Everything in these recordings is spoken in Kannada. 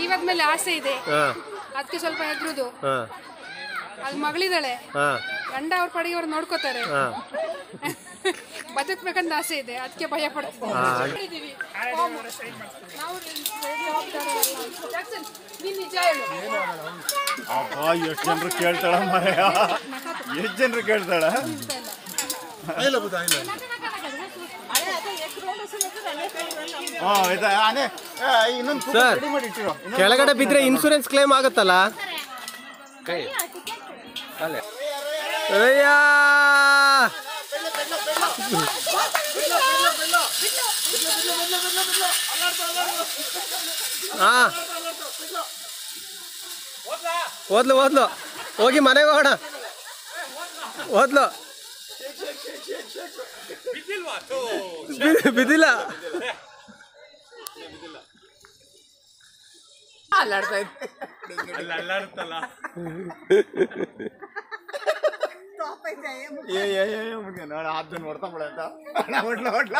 ಜೀವದ ಮೇಲೆ ಆಸೆ ಇದೆ, ಅದಕ್ಕೆ ಸ್ವಲ್ಪ ಹೆದ್ರುದು. ಅಲ್ಲಿ ಮಗಳಿದ್ದಾಳೆ, ಗಂಡ ಅವ್ರ ಪಡೆಗೆ ಅವ್ರು ನೋಡ್ಕೋತಾರೆ. ಬದುಕ್ಬೇಕಂತ ಆಸೆ ಇದೆ, ಅದಕ್ಕೆ ಭಯ ಪಡ್ತೀವಿ. ನೀನ್ ನಿಜ ಹೇಳು. ಎಷ್ಟು ಜನರು ಕೇಳ್ತಾಳ ಮರೆಯ, ಎಷ್ಟು ಜನರು ಕೇಳ್ತಾಳ. ಕೆಳಗಡೆ ಬಿದ್ರೆ ಇನ್ಸೂರೆನ್ಸ್ ಕ್ಲೇಮ್ ಆಗುತ್ತಲ್ಲ. ಅಯ್ಯ ಹಾ ಓದ್ಲು ಓದ್ಲು ಹೋಗಿ ಮನೆಗೆ ಹೋಗೋಣ. ಓದ್ಲು ಬಿದ್ದಿಲ್ಲ. ಅಲ್ಲಾಡ್ತಲ್ಲ ನೋಡ ಹಾತ್ ನೋಡ್ತಾ ಬಿಡತ್ತ ಹೊಡ್ಲ ಹೊಡ್ಲ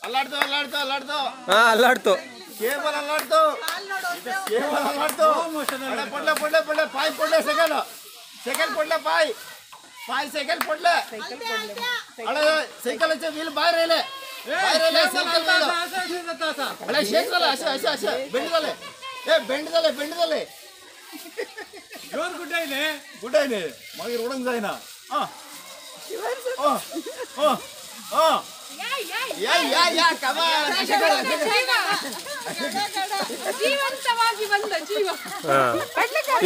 ಅಲ್ಲಾಡ್ತು ಅಲ್ಲಾಡ್ತು ಅಲ್ಲಾಡ್ತು. ಹಾ ಅಲ್ಲಾಡ್ತು, ಕೇಬಲ್ ಅಲ್ಲಾಡ್ತು, ಕೇಬಲ್ ಅಲ್ಲಾಡ್ತು. ಪಡ್ಲೆ ಪಡ್ಲೆ ಪಡ್ಲೆ ಪಾಯ್ ಪಡ್ಲೆ ಸೆಕೆಂಡ್ ಸೆಕೆಂಡ್ ಪಡ್ಲೆ ಪಾಯ್ ಪಾಯ್ ಸೆಕೆಂಡ್ ಪಡ್ಲೆ ಅಳೆ ಸೈಕಲ್ ಹಚ್ಚ ವೀಲ್ ಬಾಯ್ ರೇಲೆ ಬಾಯ್ ರೇಲೆ ಸೈಕಲ್ ಅಳೆ ಶೇಕ್ರಲ್ಲ ಅಶೆ ಅಶೆ ಅಶೆ ಬೆಂಡದಲೆ ಏ ಬೆಂಡದಲೆ ಬೆಂಡದಲೆ ಜೋರ್ ಗುಡ್ಡ ಇದೆ ಮಗir ಉಡಂಗ್ ಜಾಯ್ನ ಆ ಆ ಆ ಯಾ ಕಮಾನ್ ಜೀವಂತವಾಗಿ ಬಂದ ಜೀವ.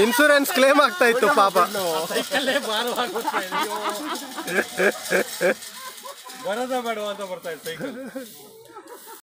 ಇನ್ಸೂರೆನ್ಸ್ ಕ್ಲೇಮ್ ಆಗ್ತಾ ಇತ್ತು ಪಾಪ. ಬರೋದ ಬೇಡ ಅಂತ ಬರ್ತಾ ಇತ್ತು ಸೈಕಲ್.